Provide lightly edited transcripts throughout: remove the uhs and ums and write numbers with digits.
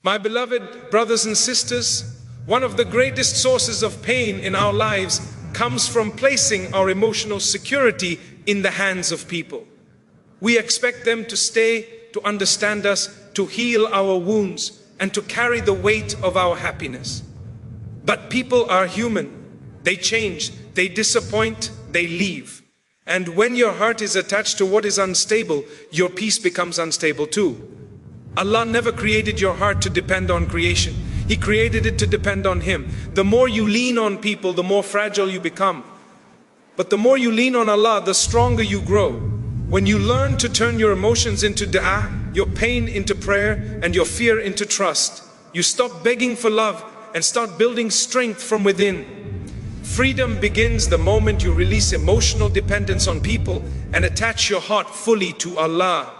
My beloved brothers and sisters, one of the greatest sources of pain in our lives comes from placing our emotional security in the hands of people. We expect them to stay, to understand us, to heal our wounds, and to carry the weight of our happiness. But people are human. They change, they disappoint, they leave. And when your heart is attached to what is unstable, your peace becomes unstable too. Allah never created your heart to depend on creation. He created it to depend on Him. The more you lean on people, the more fragile you become. But the more you lean on Allah, the stronger you grow. When you learn to turn your emotions into dua, your pain into prayer, and your fear into trust, you stop begging for love and start building strength from within. Freedom begins the moment you release emotional dependence on people and attach your heart fully to Allah,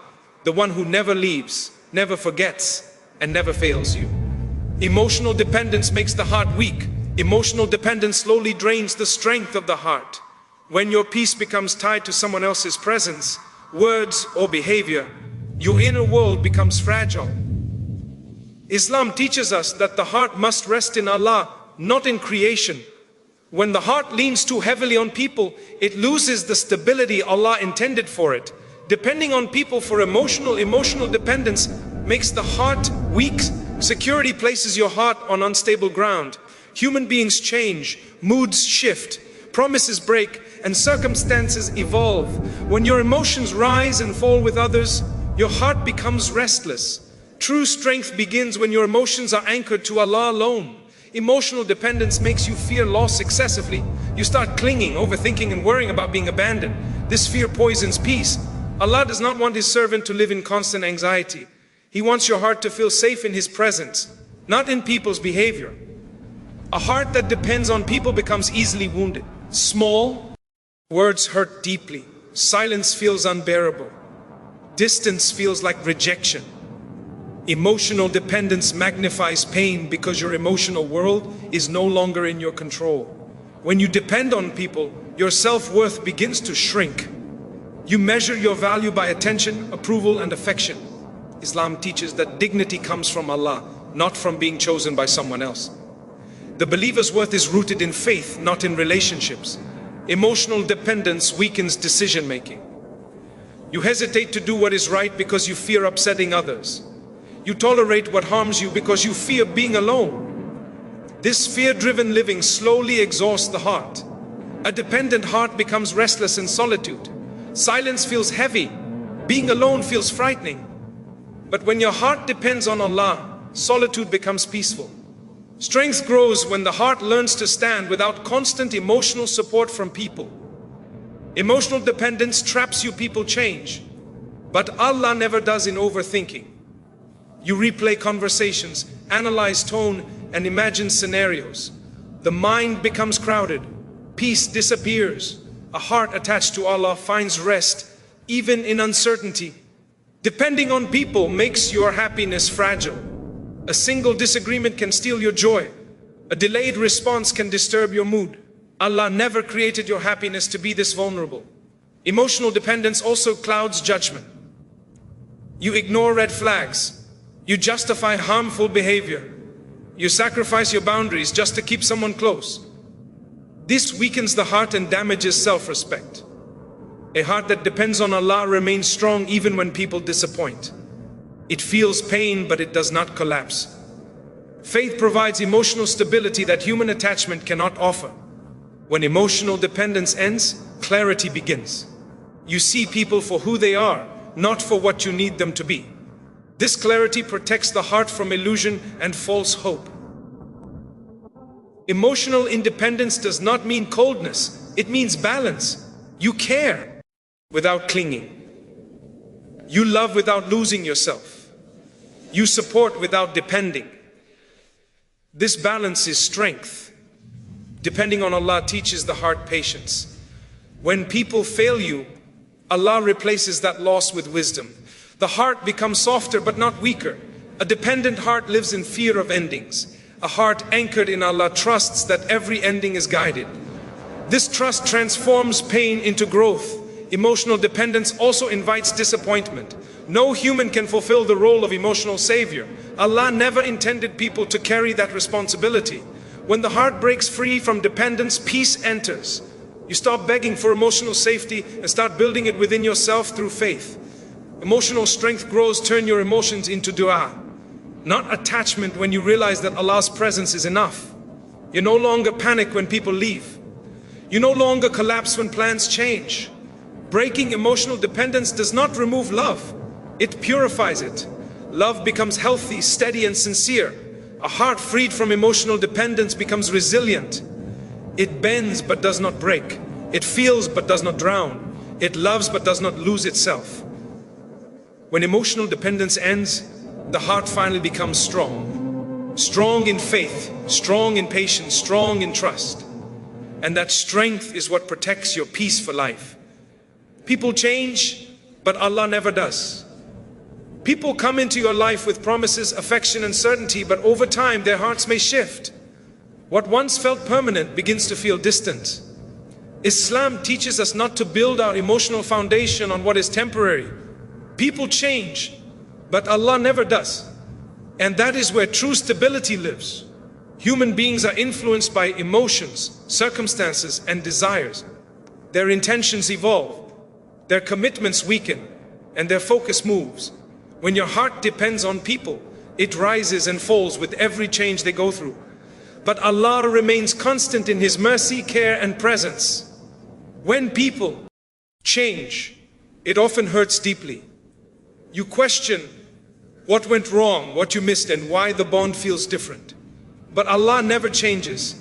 the one who never leaves, never forgets, and never fails you. Emotional dependence makes the heart weak. Emotional dependence slowly drains the strength of the heart. When your peace becomes tied to someone else's presence, words, or behavior, your inner world becomes fragile. Islam teaches us that the heart must rest in Allah, not in creation. When the heart leans too heavily on people, it loses the stability Allah intended for it. Depending on people for emotional dependence makes the heart weak. Security places your heart on unstable ground. Human beings change, moods shift, promises break, and circumstances evolve. When your emotions rise and fall with others, your heart becomes restless. True strength begins when your emotions are anchored to Allah alone. Emotional dependence makes you fear loss excessively. You start clinging, overthinking, and worrying about being abandoned. This fear poisons peace. Allah does not want His servant to live in constant anxiety. He wants your heart to feel safe in His presence, not in people's behavior. A heart that depends on people becomes easily wounded. Small words hurt deeply. Silence feels unbearable. Distance feels like rejection. Emotional dependence magnifies pain because your emotional world is no longer in your control. When you depend on people, your self-worth begins to shrink. You measure your value by attention, approval, and affection. Islam teaches that dignity comes from Allah, not from being chosen by someone else. The believer's worth is rooted in faith, not in relationships. Emotional dependence weakens decision-making. You hesitate to do what is right because you fear upsetting others. You tolerate what harms you because you fear being alone. This fear-driven living slowly exhausts the heart. A dependent heart becomes restless in solitude. Silence feels heavy. Being alone feels frightening. But when your heart depends on Allah, solitude becomes peaceful. Strength grows when the heart learns to stand without constant emotional support from people. Emotional dependence traps you, people change. But Allah never does in overthinking. You replay conversations, analyze tone, and imagine scenarios. The mind becomes crowded. Peace disappears. A heart attached to Allah finds rest, even in uncertainty. Depending on people makes your happiness fragile. A single disagreement can steal your joy. A delayed response can disturb your mood. Allah never created your happiness to be this vulnerable. Emotional dependence also clouds judgment. You ignore red flags. You justify harmful behavior. You sacrifice your boundaries just to keep someone close. This weakens the heart and damages self-respect. A heart that depends on Allah remains strong even when people disappoint. It feels pain, but it does not collapse. Faith provides emotional stability that human attachment cannot offer. When emotional dependence ends, clarity begins. You see people for who they are, not for what you need them to be. This clarity protects the heart from illusion and false hope. Emotional independence does not mean coldness. It means balance. You care without clinging. You love without losing yourself. You support without depending. This balance is strength. Depending on Allah teaches the heart patience. When people fail you, Allah replaces that loss with wisdom. The heart becomes softer but not weaker. A dependent heart lives in fear of endings. A heart anchored in Allah trusts that every ending is guided. This trust transforms pain into growth. Emotional dependence also invites disappointment. No human can fulfill the role of emotional savior. Allah never intended people to carry that responsibility. When the heart breaks free from dependence, peace enters. You stop begging for emotional safety and start building it within yourself through faith. Emotional strength grows. Turn your emotions into dua, not attachment. When you realize that Allah's presence is enough, you no longer panic when people leave. You no longer collapse when plans change. Breaking emotional dependence does not remove love, it purifies it. Love becomes healthy, steady and sincere. A heart freed from emotional dependence becomes resilient. It bends but does not break. It feels but does not drown. It loves but does not lose itself. When emotional dependence ends, the heart finally becomes strong. Strong in faith, strong in patience, strong in trust. And that strength is what protects your peace for life. People change, but Allah never does. People come into your life with promises, affection and certainty, but over time their hearts may shift. What once felt permanent begins to feel distant. Islam teaches us not to build our emotional foundation on what is temporary. People change, but Allah never does. And that is where true stability lives. Human beings are influenced by emotions, circumstances and desires. Their intentions evolve. Their commitments weaken and their focus moves. When your heart depends on people, it rises and falls with every change they go through. But Allah remains constant in His mercy, care and presence. When people change, it often hurts deeply. You question what went wrong, what you missed and why the bond feels different. But Allah never changes.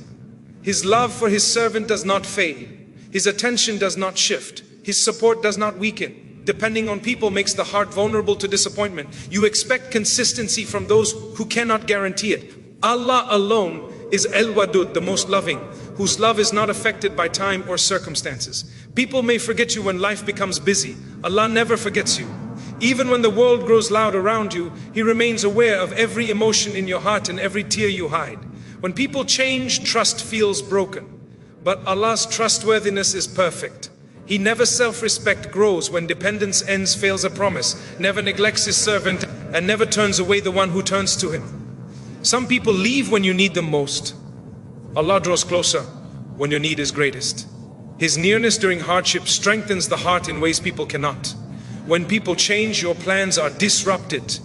His love for His servant does not fade. His attention does not shift. His support does not weaken. Depending on people makes the heart vulnerable to disappointment. You expect consistency from those who cannot guarantee it. Allah alone is El-Wadud, the most loving, whose love is not affected by time or circumstances. People may forget you when life becomes busy. Allah never forgets you. Even when the world grows loud around you, He remains aware of every emotion in your heart and every tear you hide. When people change, trust feels broken. But Allah's trustworthiness is perfect. He never self-respect grows. When dependence ends, fails a promise, never neglects His servant, and never turns away the one who turns to Him. Some people leave when you need them most. Allah draws closer when your need is greatest. His nearness during hardship strengthens the heart in ways people cannot. When people change, your plans are disrupted.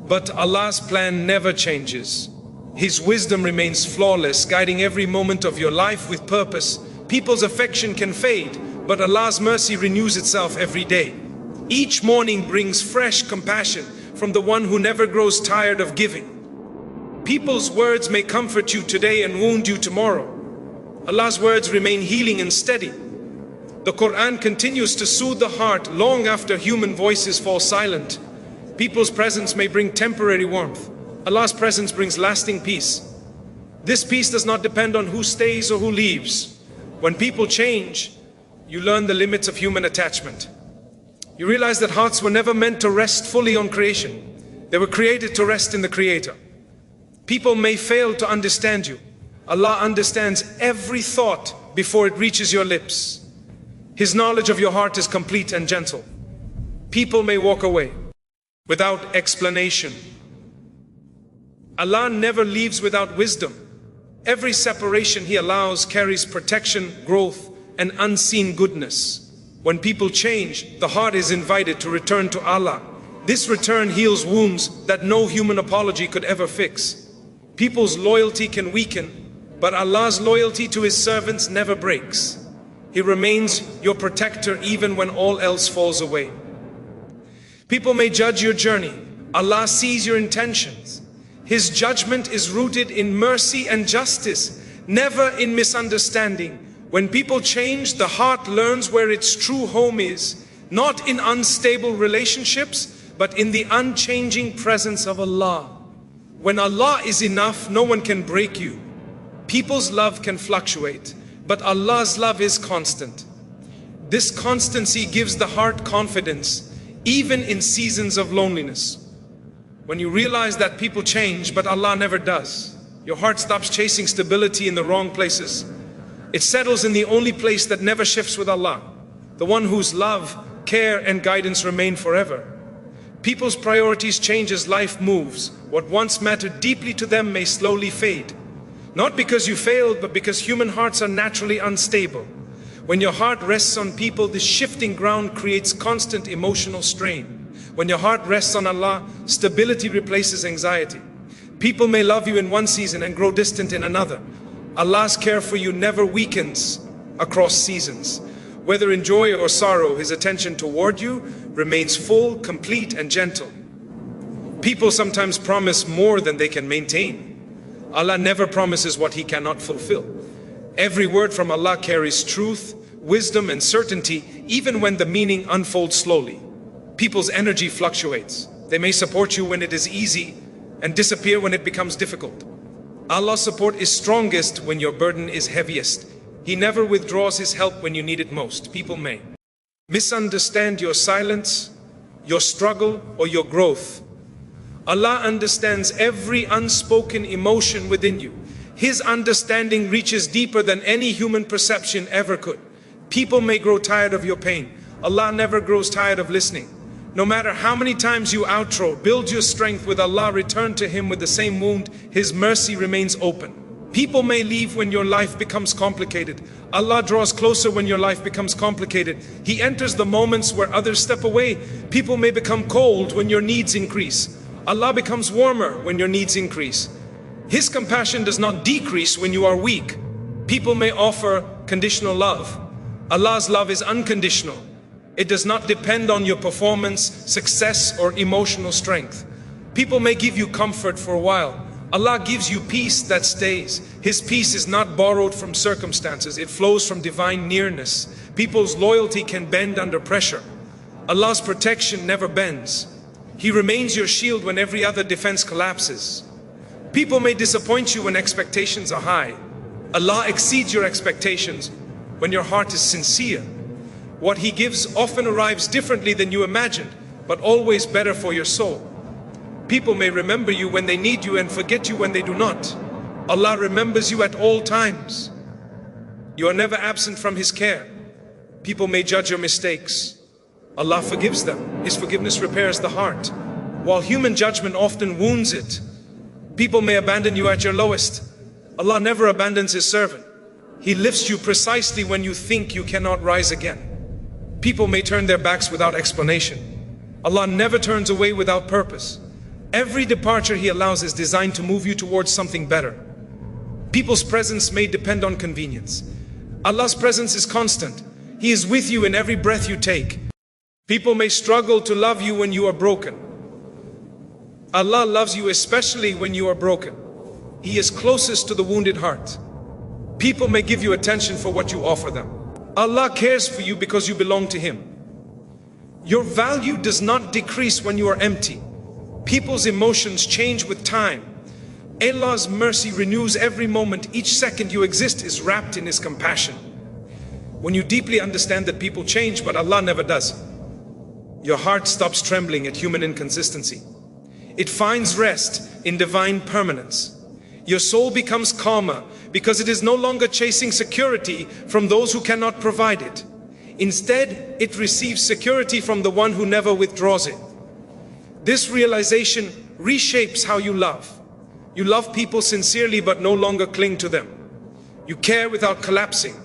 But Allah's plan never changes. His wisdom remains flawless, guiding every moment of your life with purpose. People's affection can fade, but Allah's mercy renews itself every day. Each morning brings fresh compassion from the one who never grows tired of giving. People's words may comfort you today and wound you tomorrow. Allah's words remain healing and steady. The Quran continues to soothe the heart long after human voices fall silent. People's presence may bring temporary warmth. Allah's presence brings lasting peace. This peace does not depend on who stays or who leaves. When people change, you learn the limits of human attachment. You realize that hearts were never meant to rest fully on creation. They were created to rest in the Creator. People may fail to understand you. Allah understands every thought before it reaches your lips. His knowledge of your heart is complete and gentle. People may walk away without explanation. Allah never leaves without wisdom. Every separation He allows carries protection, growth, and unseen goodness. When people change, the heart is invited to return to Allah. This return heals wounds that no human apology could ever fix. People's loyalty can weaken, but Allah's loyalty to His servants never breaks. He remains your protector even when all else falls away. People may judge your journey. Allah sees your intentions. His judgment is rooted in mercy and justice, never in misunderstanding. When people change, the heart learns where its true home is, not in unstable relationships, but in the unchanging presence of Allah. When Allah is enough, no one can break you. People's love can fluctuate, but Allah's love is constant. This constancy gives the heart confidence, even in seasons of loneliness. When you realize that people change, but Allah never does, your heart stops chasing stability in the wrong places. It settles in the only place that never shifts with Allah, the one whose love, care, and guidance remain forever. People's priorities change as life moves. What once mattered deeply to them may slowly fade. Not because you failed, but because human hearts are naturally unstable. When your heart rests on people, this shifting ground creates constant emotional strain. When your heart rests on Allah, stability replaces anxiety. People may love you in one season and grow distant in another. Allah's care for you never weakens across seasons. Whether in joy or sorrow, His attention toward you remains full, complete, and gentle. People sometimes promise more than they can maintain. Allah never promises what He cannot fulfill. Every word from Allah carries truth, wisdom, and certainty, even when the meaning unfolds slowly. People's energy fluctuates. They may support you when it is easy and disappear when it becomes difficult. Allah's support is strongest when your burden is heaviest. He never withdraws His help when you need it most. People may misunderstand your silence, your struggle, or your growth. Allah understands every unspoken emotion within you. His understanding reaches deeper than any human perception ever could. People may grow tired of your pain. Allah never grows tired of listening. No matter how many times you outro, build your strength with Allah, return to Him with the same wound. His mercy remains open. People may leave when your life becomes complicated. Allah draws closer when your life becomes complicated. He enters the moments where others step away. People may become cold when your needs increase. Allah becomes warmer when your needs increase. His compassion does not decrease when you are weak. People may offer conditional love. Allah's love is unconditional. It does not depend on your performance, success, or emotional strength. People may give you comfort for a while. Allah gives you peace that stays. His peace is not borrowed from circumstances. It flows from divine nearness. People's loyalty can bend under pressure. Allah's protection never bends. He remains your shield when every other defense collapses. People may disappoint you when expectations are high. Allah exceeds your expectations when your heart is sincere. What He gives often arrives differently than you imagined, but always better for your soul. People may remember you when they need you and forget you when they do not. Allah remembers you at all times. You are never absent from His care. People may judge your mistakes. Allah forgives them. His forgiveness repairs the heart, while human judgment often wounds it. People may abandon you at your lowest. Allah never abandons His servant. He lifts you precisely when you think you cannot rise again. People may turn their backs without explanation. Allah never turns away without purpose. Every departure He allows is designed to move you towards something better. People's presence may depend on convenience. Allah's presence is constant. He is with you in every breath you take. People may struggle to love you when you are broken. Allah loves you especially when you are broken. He is closest to the wounded heart. People may give you attention for what you offer them. Allah cares for you because you belong to Him. Your value does not decrease when you are empty. People's emotions change with time. Allah's mercy renews every moment. Each second you exist is wrapped in His compassion. When you deeply understand that people change, but Allah never does, your heart stops trembling at human inconsistency. It finds rest in divine permanence. Your soul becomes calmer because it is no longer chasing security from those who cannot provide it. Instead, it receives security from the one who never withdraws it. This realization reshapes how you love. You love people sincerely but no longer cling to them. You care without collapsing.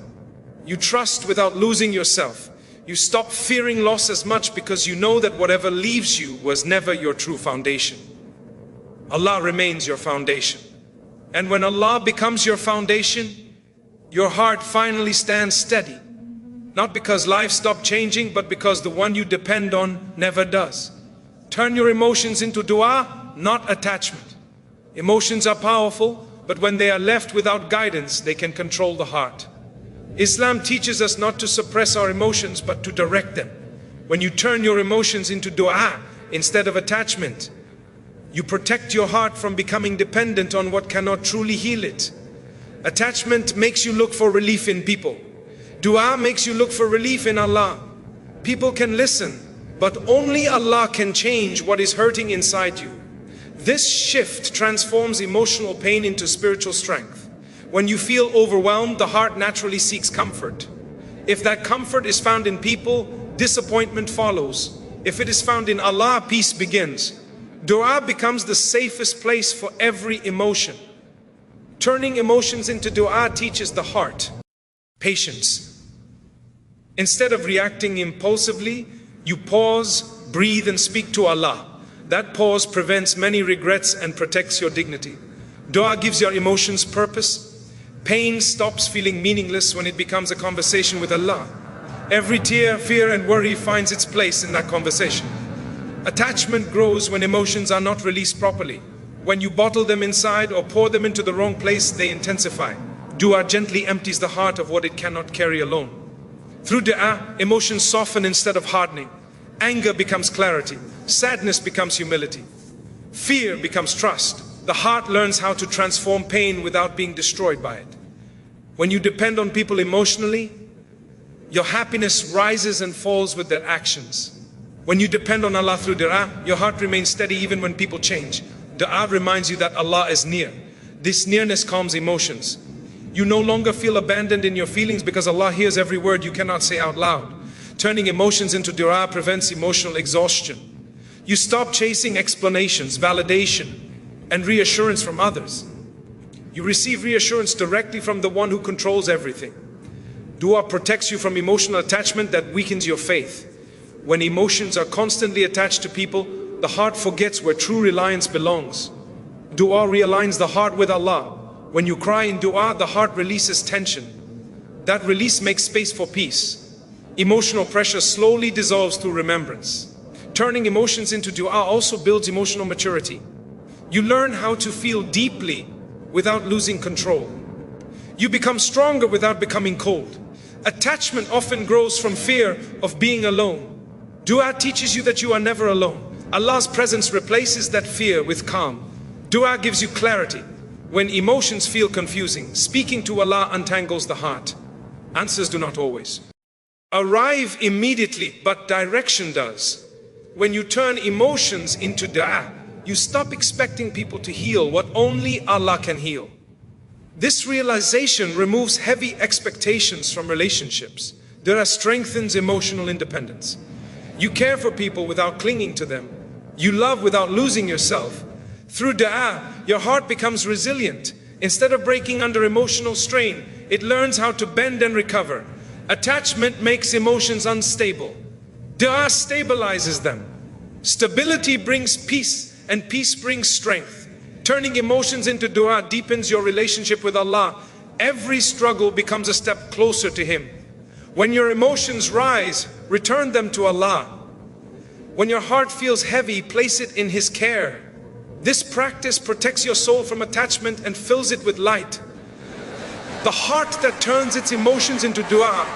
You trust without losing yourself. You stop fearing loss as much because you know that whatever leaves you was never your true foundation. Allah remains your foundation. And when Allah becomes your foundation, your heart finally stands steady. Not because life stopped changing, but because the one you depend on never does. Turn your emotions into dua, not attachment. Emotions are powerful, but when they are left without guidance, they can control the heart. Islam teaches us not to suppress our emotions, but to direct them. When you turn your emotions into dua instead of attachment, you protect your heart from becoming dependent on what cannot truly heal it. Attachment makes you look for relief in people. Dua makes you look for relief in Allah. People can listen, but only Allah can change what is hurting inside you. This shift transforms emotional pain into spiritual strength. When you feel overwhelmed, the heart naturally seeks comfort. If that comfort is found in people, disappointment follows. If it is found in Allah, peace begins. Dua becomes the safest place for every emotion. Turning emotions into dua teaches the heart patience. Instead of reacting impulsively, you pause, breathe, and speak to Allah. That pause prevents many regrets and protects your dignity. Dua gives your emotions purpose. Pain stops feeling meaningless when it becomes a conversation with Allah. Every tear, fear, and worry finds its place in that conversation. Attachment grows when emotions are not released properly. When you bottle them inside or pour them into the wrong place, they intensify. Dua gently empties the heart of what it cannot carry alone. Through dua, emotions soften instead of hardening. Anger becomes clarity. Sadness becomes humility. Fear becomes trust. The heart learns how to transform pain without being destroyed by it. When you depend on people emotionally, your happiness rises and falls with their actions. When you depend on Allah through dua, your heart remains steady even when people change. Dua reminds you that Allah is near. This nearness calms emotions. You no longer feel abandoned in your feelings because Allah hears every word you cannot say out loud. Turning emotions into dua prevents emotional exhaustion. You stop chasing explanations, validation, and reassurance from others. You receive reassurance directly from the one who controls everything. Dua protects you from emotional attachment that weakens your faith. When emotions are constantly attached to people, the heart forgets where true reliance belongs. Dua realigns the heart with Allah. When you cry in dua, the heart releases tension. That release makes space for peace. Emotional pressure slowly dissolves through remembrance. Turning emotions into dua also builds emotional maturity. You learn how to feel deeply without losing control. You become stronger without becoming cold. Attachment often grows from fear of being alone. Dua teaches you that you are never alone. Allah's presence replaces that fear with calm. Dua gives you clarity. When emotions feel confusing, speaking to Allah untangles the heart. Answers do not always arrive immediately, but direction does. When you turn emotions into dua, you stop expecting people to heal what only Allah can heal. This realization removes heavy expectations from relationships. Dua strengthens emotional independence. You care for people without clinging to them. You love without losing yourself. Through dua, your heart becomes resilient. Instead of breaking under emotional strain, it learns how to bend and recover. Attachment makes emotions unstable. Dua stabilizes them. Stability brings peace, and peace brings strength. Turning emotions into dua deepens your relationship with Allah. Every struggle becomes a step closer to Him. When your emotions rise, return them to Allah. When your heart feels heavy, place it in His care. This practice protects your soul from attachment and fills it with light. The heart that turns its emotions into dua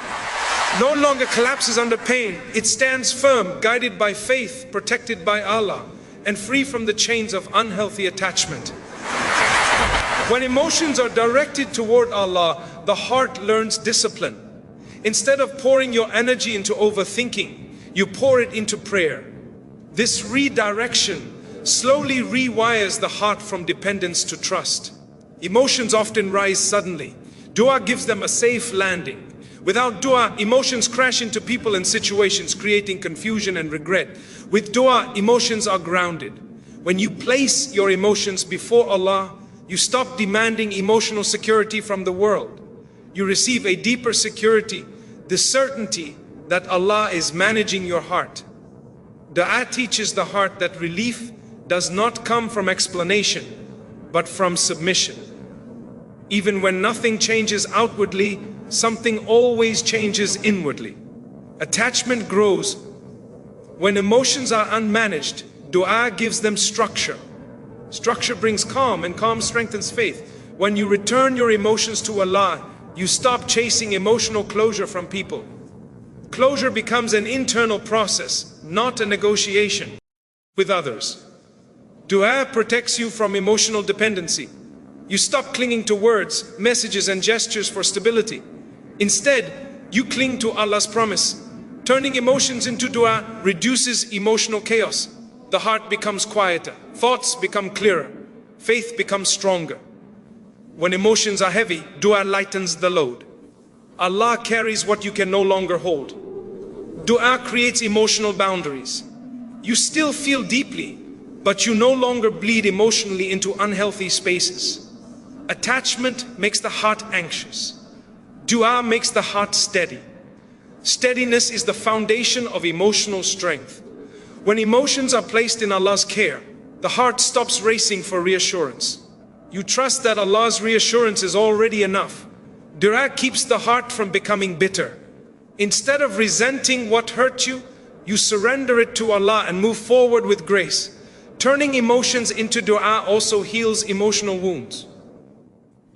no longer collapses under pain. It stands firm, guided by faith, protected by Allah, and free from the chains of unhealthy attachment. When emotions are directed toward Allah, the heart learns discipline. Instead of pouring your energy into overthinking, you pour it into prayer. This redirection slowly rewires the heart from dependence to trust. Emotions often rise suddenly. Dua gives them a safe landing. Without dua, emotions crash into people and situations, creating confusion and regret. With dua, emotions are grounded. When you place your emotions before Allah, you stop demanding emotional security from the world. You receive a deeper security, the certainty that Allah is managing your heart. Dua teaches the heart that relief does not come from explanation, but from submission. Even when nothing changes outwardly, something always changes inwardly. Attachment grows when emotions are unmanaged. Dua gives them structure. Structure brings calm, and calm strengthens faith. When you return your emotions to Allah, you stop chasing emotional closure from people. Closure becomes an internal process, not a negotiation with others. Dua protects you from emotional dependency. You stop clinging to words, messages, and gestures for stability. Instead, you cling to Allah's promise. Turning emotions into dua reduces emotional chaos. The heart becomes quieter, thoughts become clearer, faith becomes stronger. When emotions are heavy, dua lightens the load. Allah carries what you can no longer hold. Dua creates emotional boundaries. You still feel deeply, but you no longer bleed emotionally into unhealthy spaces. Attachment makes the heart anxious. Dua makes the heart steady. Steadiness is the foundation of emotional strength. When emotions are placed in Allah's care, the heart stops racing for reassurance. You trust that Allah's reassurance is already enough. Dua keeps the heart from becoming bitter. Instead of resenting what hurt you, you surrender it to Allah and move forward with grace. Turning emotions into dua also heals emotional wounds.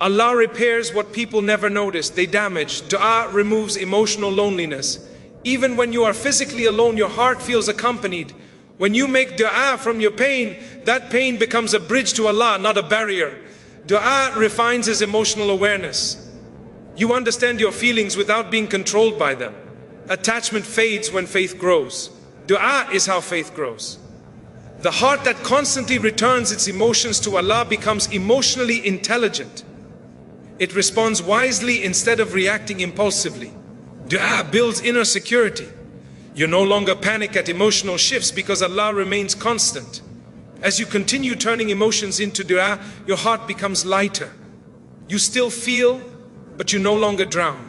Allah repairs what people never notice, they damage. Dua removes emotional loneliness. Even when you are physically alone, your heart feels accompanied. When you make dua from your pain, that pain becomes a bridge to Allah, not a barrier. Dua refines his emotional awareness. You understand your feelings without being controlled by them. Attachment fades when faith grows. Dua is how faith grows. The heart that constantly returns its emotions to Allah becomes emotionally intelligent. It responds wisely instead of reacting impulsively. Dua builds inner security. You no longer panic at emotional shifts because Allah remains constant. As you continue turning emotions into dua, your heart becomes lighter. You still feel, but you no longer drown.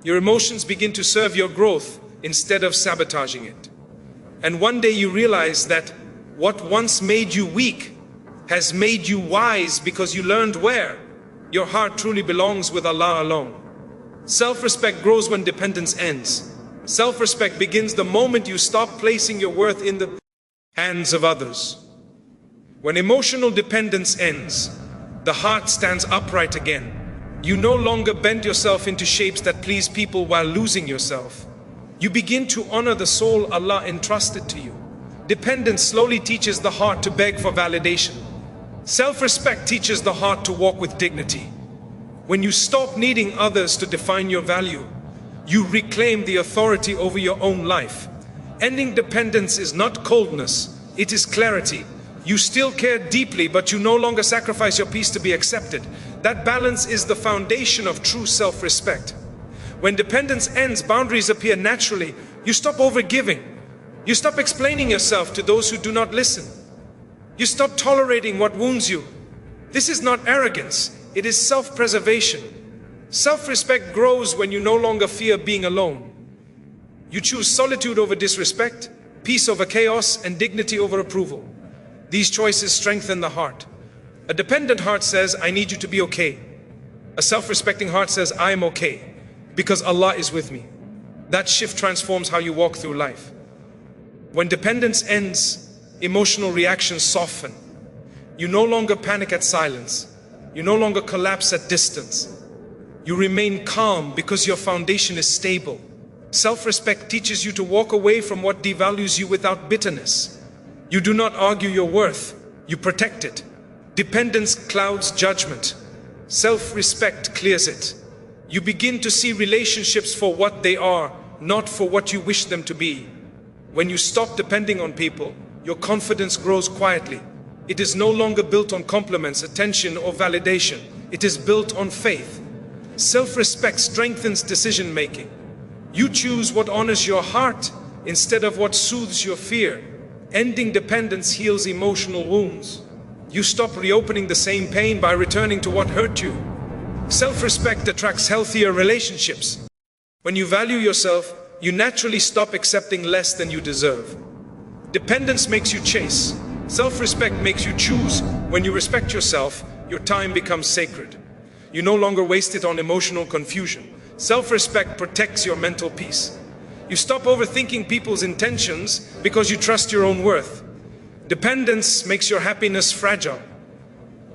Your emotions begin to serve your growth instead of sabotaging it. And one day you realize that what once made you weak has made you wise because you learned where your heart truly belongs with Allah alone. Self-respect grows when dependence ends. Self-respect begins the moment you stop placing your worth in the hands of others. When emotional dependence ends, the heart stands upright again. You no longer bend yourself into shapes that please people while losing yourself. You begin to honor the soul Allah entrusted to you. Dependence slowly teaches the heart to beg for validation. Self-respect teaches the heart to walk with dignity. When you stop needing others to define your value, you reclaim the authority over your own life. Ending dependence is not coldness, it is clarity. You still care deeply, but you no longer sacrifice your peace to be accepted. That balance is the foundation of true self-respect. When dependence ends, boundaries appear naturally. You stop overgiving. You stop explaining yourself to those who do not listen. You stop tolerating what wounds you. This is not arrogance, it is self-preservation. Self-respect grows when you no longer fear being alone. You choose solitude over disrespect, peace over chaos, and dignity over approval. These choices strengthen the heart. A dependent heart says, I need you to be okay. A self-respecting heart says, I am okay, because Allah is with me. That shift transforms how you walk through life. When dependence ends, emotional reactions soften. You no longer panic at silence. You no longer collapse at distance. You remain calm because your foundation is stable. Self-respect teaches you to walk away from what devalues you without bitterness. You do not argue your worth, you protect it. Dependence clouds judgment. Self-respect clears it. You begin to see relationships for what they are, not for what you wish them to be. When you stop depending on people, your confidence grows quietly. It is no longer built on compliments, attention, or validation. It is built on faith. Self-respect strengthens decision-making. You choose what honors your heart instead of what soothes your fear. Ending dependence heals emotional wounds. You stop reopening the same pain by returning to what hurt you. Self-respect attracts healthier relationships. When you value yourself, you naturally stop accepting less than you deserve. Dependence makes you chase. Self-respect makes you choose. When you respect yourself, your time becomes sacred. You no longer waste it on emotional confusion. Self-respect protects your mental peace. You stop overthinking people's intentions because you trust your own worth. Dependence makes your happiness fragile.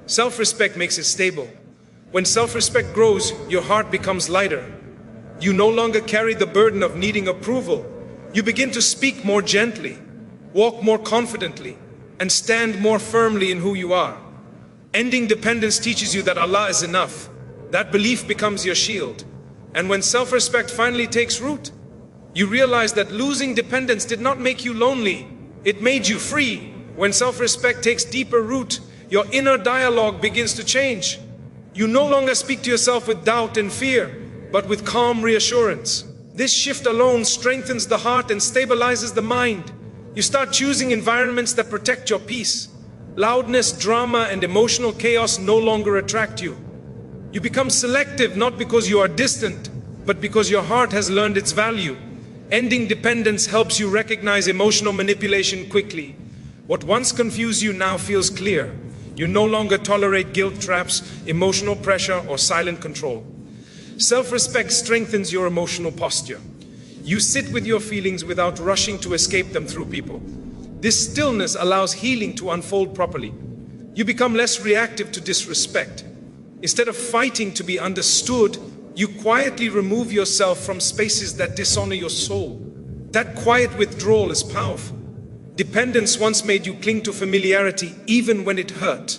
Self-respect makes it stable. When self-respect grows, your heart becomes lighter. You no longer carry the burden of needing approval. You begin to speak more gently, walk more confidently, and stand more firmly in who you are. Ending dependence teaches you that Allah is enough. That belief becomes your shield. And when self-respect finally takes root, you realize that losing dependence did not make you lonely. It made you free. When self-respect takes deeper root, your inner dialogue begins to change. You no longer speak to yourself with doubt and fear, but with calm reassurance. This shift alone strengthens the heart and stabilizes the mind. You start choosing environments that protect your peace. Loudness, drama, and emotional chaos no longer attract you. You become selective not because you are distant, but because your heart has learned its value. Ending dependence helps you recognize emotional manipulation quickly. What once confused you now feels clear. You no longer tolerate guilt traps, emotional pressure, or silent control. Self-respect strengthens your emotional posture. You sit with your feelings without rushing to escape them through people. This stillness allows healing to unfold properly. You become less reactive to disrespect. Instead of fighting to be understood, you quietly remove yourself from spaces that dishonor your soul. That quiet withdrawal is powerful. Dependence once made you cling to familiarity even when it hurt.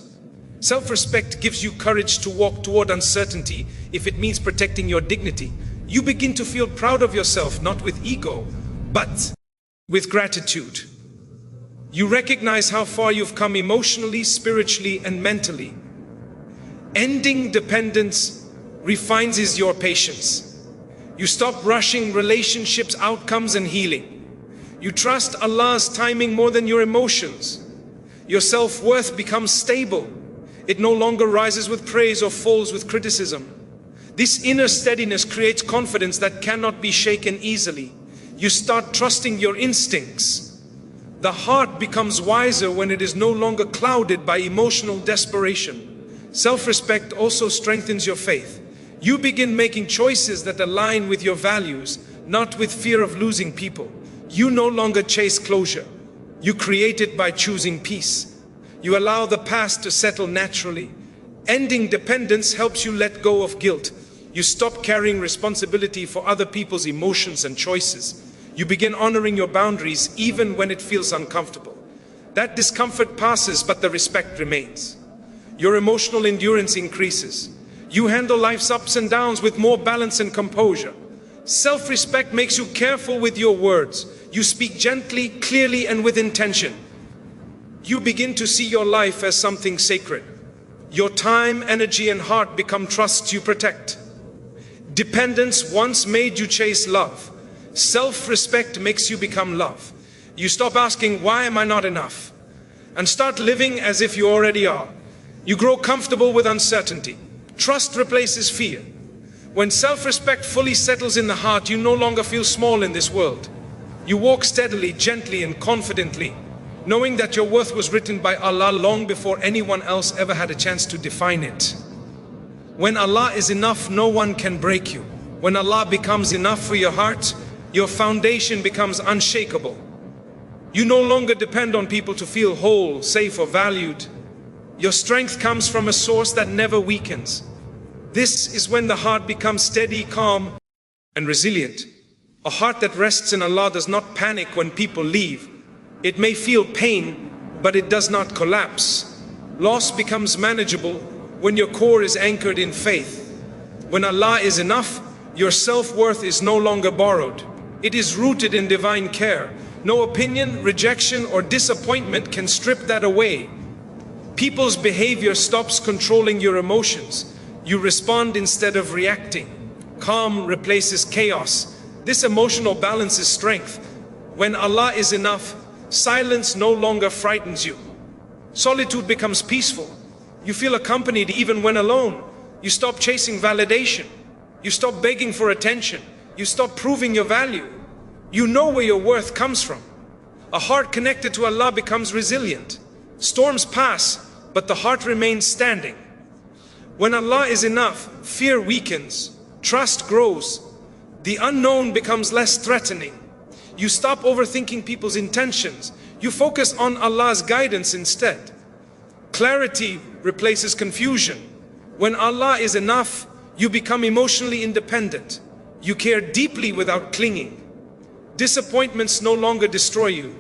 Self-respect gives you courage to walk toward uncertainty if it means protecting your dignity. You begin to feel proud of yourself, not with ego, but with gratitude. You recognize how far you've come emotionally, spiritually, and mentally. Ending dependence refines your patience. You stop rushing relationships, outcomes, and healing. You trust Allah's timing more than your emotions. Your self-worth becomes stable. It no longer rises with praise or falls with criticism. This inner steadiness creates confidence that cannot be shaken easily. You start trusting your instincts. The heart becomes wiser when it is no longer clouded by emotional desperation. Self-respect also strengthens your faith. You begin making choices that align with your values, not with fear of losing people. You no longer chase closure. You create it by choosing peace. You allow the past to settle naturally. Ending dependence helps you let go of guilt. You stop carrying responsibility for other people's emotions and choices. You begin honoring your boundaries even when it feels uncomfortable. That discomfort passes, but the respect remains. Your emotional endurance increases. You handle life's ups and downs with more balance and composure. Self-respect makes you careful with your words. You speak gently, clearly, and with intention. You begin to see your life as something sacred. Your time, energy, and heart become trusts you protect. Dependence once made you chase love. Self-respect makes you become love. You stop asking, why am I not enough? And start living as if you already are. You grow comfortable with uncertainty. Trust replaces fear. When self-respect fully settles in the heart, you no longer feel small in this world. You walk steadily, gently, and confidently, knowing that your worth was written by Allah long before anyone else ever had a chance to define it. When Allah is enough, no one can break you. When Allah becomes enough for your heart, your foundation becomes unshakable. You no longer depend on people to feel whole, safe, or valued. Your strength comes from a source that never weakens. This is when the heart becomes steady, calm, and resilient. A heart that rests in Allah does not panic when people leave. It may feel pain, but it does not collapse. Loss becomes manageable when your core is anchored in faith. When Allah is enough, your self-worth is no longer borrowed. It is rooted in divine care. No opinion, rejection, or disappointment can strip that away. People's behavior stops controlling your emotions. You respond instead of reacting. Calm replaces chaos. This emotional balance is strength. When Allah is enough, silence no longer frightens you. Solitude becomes peaceful. You feel accompanied even when alone. You stop chasing validation. You stop begging for attention. You stop proving your value. You know where your worth comes from. A heart connected to Allah becomes resilient. Storms pass, but the heart remains standing. When Allah is enough, fear weakens, trust grows, the unknown becomes less threatening. You stop overthinking people's intentions. You focus on Allah's guidance instead. Clarity replaces confusion. When Allah is enough, you become emotionally independent. You care deeply without clinging. Disappointments no longer destroy you.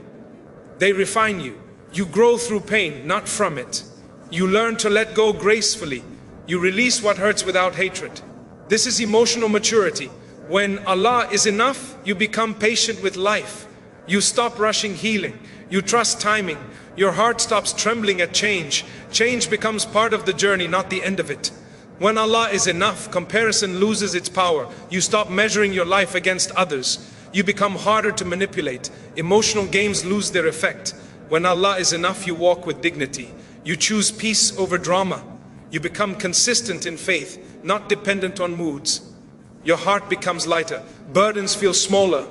They refine you. You grow through pain, not from it. You learn to let go gracefully. You release what hurts without hatred. This is emotional maturity. When Allah is enough, you become patient with life. You stop rushing healing. You trust timing. Your heart stops trembling at change. Change becomes part of the journey, not the end of it. When Allah is enough, comparison loses its power. You stop measuring your life against others. You become harder to manipulate. Emotional games lose their effect. When Allah is enough, you walk with dignity. You choose peace over drama. You become consistent in faith, not dependent on moods. Your heart becomes lighter. Burdens feel smaller.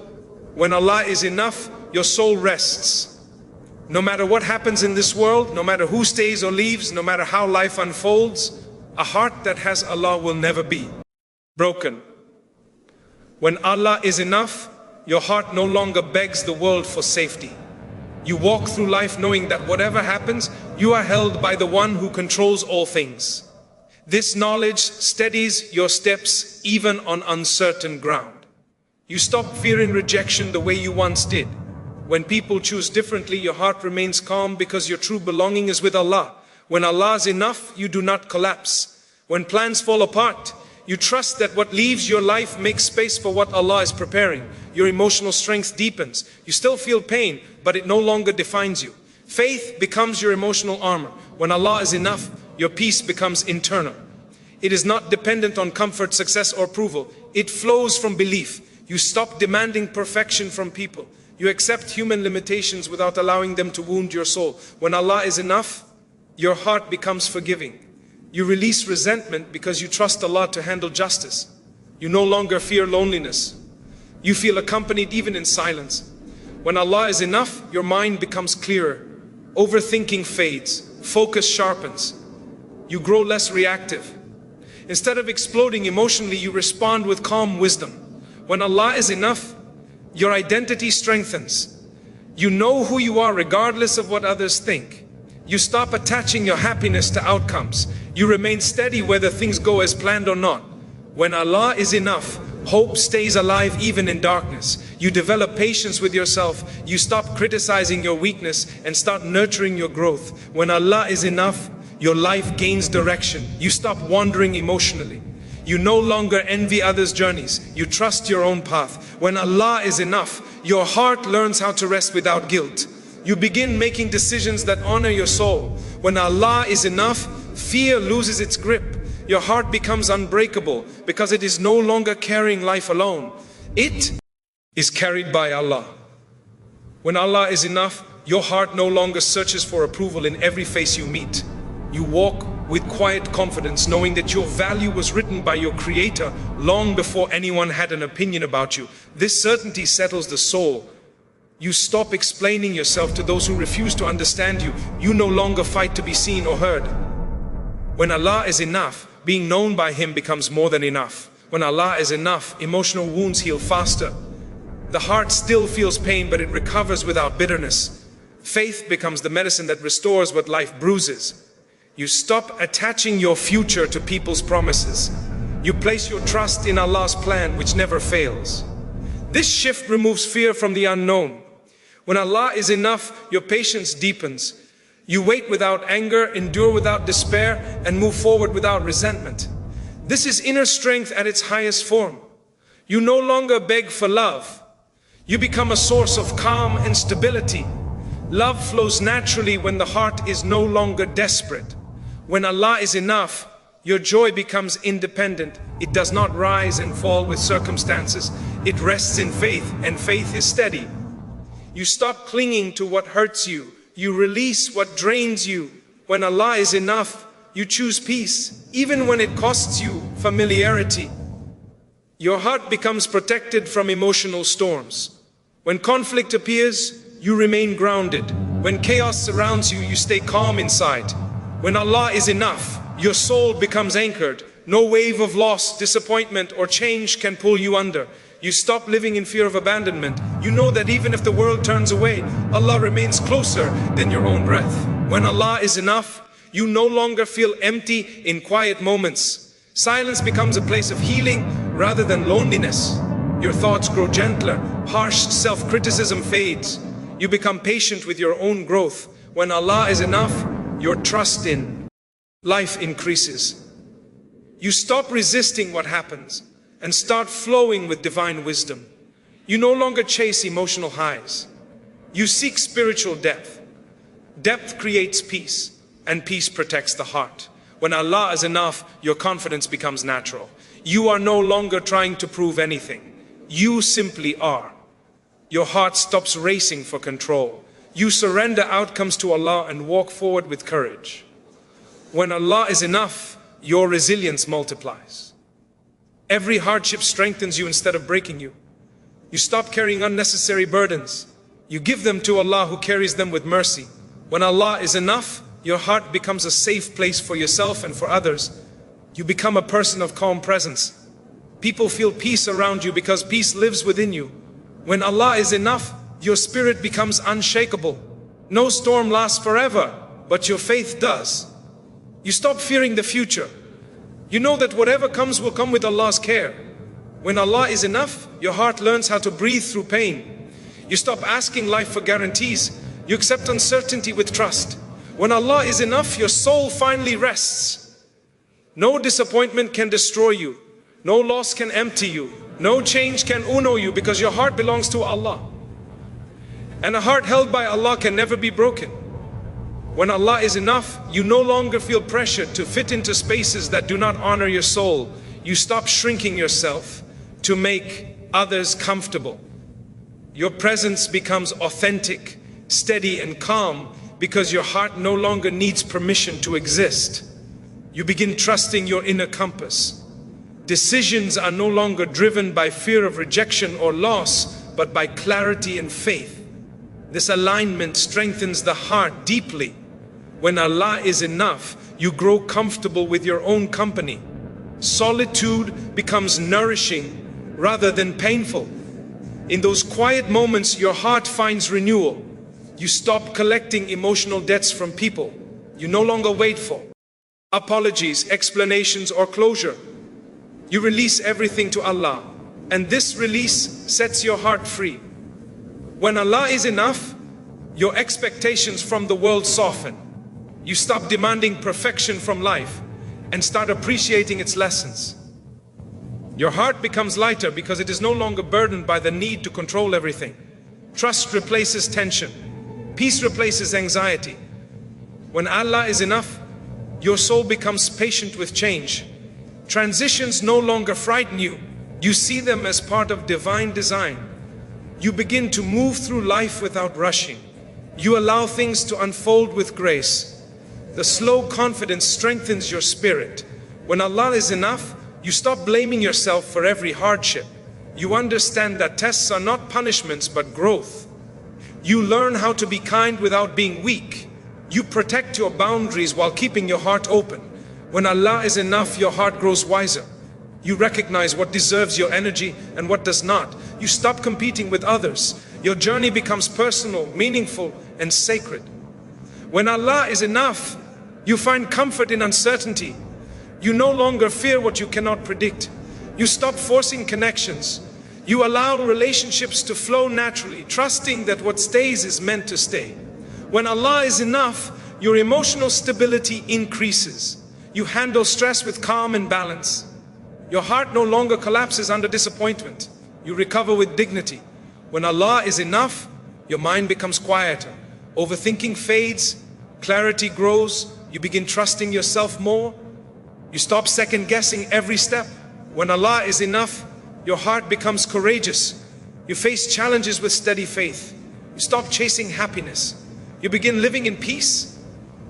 When Allah is enough, your soul rests. No matter what happens in this world, no matter who stays or leaves, no matter how life unfolds, a heart that has Allah will never be broken. When Allah is enough, your heart no longer begs the world for safety. You walk through life knowing that whatever happens, you are held by the one who controls all things. This knowledge steadies your steps even on uncertain ground. You stop fearing rejection the way you once did. When people choose differently, your heart remains calm because your true belonging is with Allah. When Allah is enough, you do not collapse. When plans fall apart, you trust that what leaves your life makes space for what Allah is preparing. Your emotional strength deepens. You still feel pain, but it no longer defines you. Faith becomes your emotional armor. When Allah is enough, your peace becomes internal. It is not dependent on comfort, success, or approval. It flows from belief. You stop demanding perfection from people. You accept human limitations without allowing them to wound your soul. When Allah is enough, your heart becomes forgiving. You release resentment because you trust Allah to handle justice. You no longer fear loneliness. You feel accompanied even in silence. When Allah is enough, your mind becomes clearer. Overthinking fades. Focus sharpens. You grow less reactive. Instead of exploding emotionally, you respond with calm wisdom. When Allah is enough, your identity strengthens. You know who you are regardless of what others think. You stop attaching your happiness to outcomes. You remain steady whether things go as planned or not. When Allah is enough, hope stays alive even in darkness. You develop patience with yourself. You stop criticizing your weakness and start nurturing your growth. When Allah is enough, your life gains direction. You stop wandering emotionally. You no longer envy others' journeys. You trust your own path. When Allah is enough, your heart learns how to rest without guilt. You begin making decisions that honor your soul. When Allah is enough, fear loses its grip. Your heart becomes unbreakable because it is no longer carrying life alone. It is carried by Allah. When Allah is enough, your heart no longer searches for approval in every face you meet. You walk with quiet confidence, knowing that your value was written by your Creator long before anyone had an opinion about you. This certainty settles the soul. You stop explaining yourself to those who refuse to understand you. You no longer fight to be seen or heard. When Allah is enough, being known by Him becomes more than enough. When Allah is enough, emotional wounds heal faster. The heart still feels pain, but it recovers without bitterness. Faith becomes the medicine that restores what life bruises. You stop attaching your future to people's promises. You place your trust in Allah's plan, which never fails. This shift removes fear from the unknown. When Allah is enough, your patience deepens. You wait without anger, endure without despair, and move forward without resentment. This is inner strength at its highest form. You no longer beg for love. You become a source of calm and stability. Love flows naturally when the heart is no longer desperate. When Allah is enough, your joy becomes independent. It does not rise and fall with circumstances. It rests in faith, and faith is steady. You stop clinging to what hurts you. You release what drains you. When Allah is enough, you choose peace, even when it costs you familiarity. Your heart becomes protected from emotional storms. When conflict appears, you remain grounded. When chaos surrounds you, you stay calm inside. When Allah is enough, your soul becomes anchored. No wave of loss, disappointment, or change can pull you under. You stop living in fear of abandonment. You know that even if the world turns away, Allah remains closer than your own breath. When Allah is enough, you no longer feel empty in quiet moments. Silence becomes a place of healing rather than loneliness. Your thoughts grow gentler. Harsh self-criticism fades. You become patient with your own growth. When Allah is enough, your trust in life increases. You stop resisting what happens and start flowing with divine wisdom. You no longer chase emotional highs. You seek spiritual depth. Depth creates peace, and peace protects the heart. When Allah is enough, your confidence becomes natural. You are no longer trying to prove anything. You simply are. your heart stops racing for control. You surrender outcomes to Allah and walk forward with courage. When Allah is enough, your resilience multiplies. Every hardship strengthens you instead of breaking you. You stop carrying unnecessary burdens. You give them to Allah who carries them with mercy. When Allah is enough, your heart becomes a safe place for yourself and for others. You become a person of calm presence. People feel peace around you because peace lives within you. When Allah is enough, your spirit becomes unshakable. No storm lasts forever, but your faith does. You stop fearing the future. You know that whatever comes will come with Allah's care. When Allah is enough, your heart learns how to breathe through pain. You stop asking life for guarantees. You accept uncertainty with trust. When Allah is enough, your soul finally rests. No disappointment can destroy you. No loss can empty you. No change can uno you, because your heart belongs to Allah. And a heart held by Allah can never be broken. When Allah is enough, you no longer feel pressured to fit into spaces that do not honor your soul. You stop shrinking yourself to make others comfortable. Your presence becomes authentic, steady and calm, because your heart no longer needs permission to exist. You begin trusting your inner compass. Decisions are no longer driven by fear of rejection or loss, but by clarity and faith. This alignment strengthens the heart deeply. When Allah is enough, you grow comfortable with your own company. Solitude becomes nourishing rather than painful. In those quiet moments, your heart finds renewal. You stop collecting emotional debts from people. You no longer wait for apologies, explanations, or closure. You release everything to Allah, and this release sets your heart free. When Allah is enough, your expectations from the world soften. You stop demanding perfection from life and start appreciating its lessons. Your heart becomes lighter because it is no longer burdened by the need to control everything. Trust replaces tension. Peace replaces anxiety. When Allah is enough, your soul becomes patient with change. Transitions no longer frighten you. You see them as part of divine design. You begin to move through life without rushing. You allow things to unfold with grace. The slow confidence strengthens your spirit. When Allah is enough, you stop blaming yourself for every hardship. You understand that tests are not punishments but growth. You learn how to be kind without being weak. You protect your boundaries while keeping your heart open. When Allah is enough, your heart grows wiser. You recognize what deserves your energy and what does not. You stop competing with others. Your journey becomes personal, meaningful, and sacred. When Allah is enough, you find comfort in uncertainty. You no longer fear what you cannot predict. You stop forcing connections. You allow relationships to flow naturally, trusting that what stays is meant to stay. When Allah is enough, your emotional stability increases. You handle stress with calm and balance. Your heart no longer collapses under disappointment. You recover with dignity. When Allah is enough, your mind becomes quieter. Overthinking fades, clarity grows. You begin trusting yourself more. You stop second-guessing every step. When Allah is enough, your heart becomes courageous. You face challenges with steady faith. You stop chasing happiness. You begin living in peace.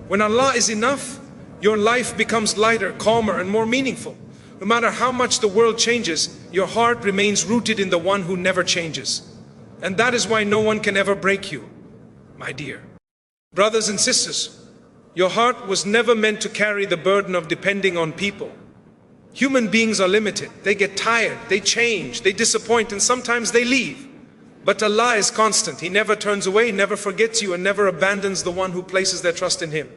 When Allah is enough, your life becomes lighter, calmer, and more meaningful. No matter how much the world changes, your heart remains rooted in the one who never changes. And that is why no one can ever break you, my dear. Brothers and sisters, your heart was never meant to carry the burden of depending on people. Human beings are limited. They get tired, they change, they disappoint, and sometimes they leave. But Allah is constant. He never turns away, never forgets you, and never abandons the one who places their trust in Him.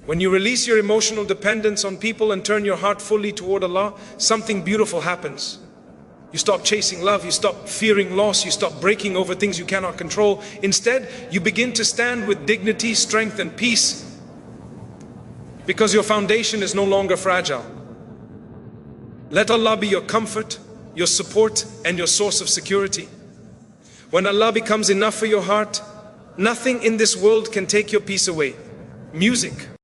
When you release your emotional dependence on people and turn your heart fully toward Allah, something beautiful happens. You stop chasing love, you stop fearing loss, you stop breaking over things you cannot control. Instead, you begin to stand with dignity, strength, and peace, because your foundation is no longer fragile. Let Allah be your comfort, your support, and your source of security. When Allah becomes enough for your heart, nothing in this world can take your peace away. Music,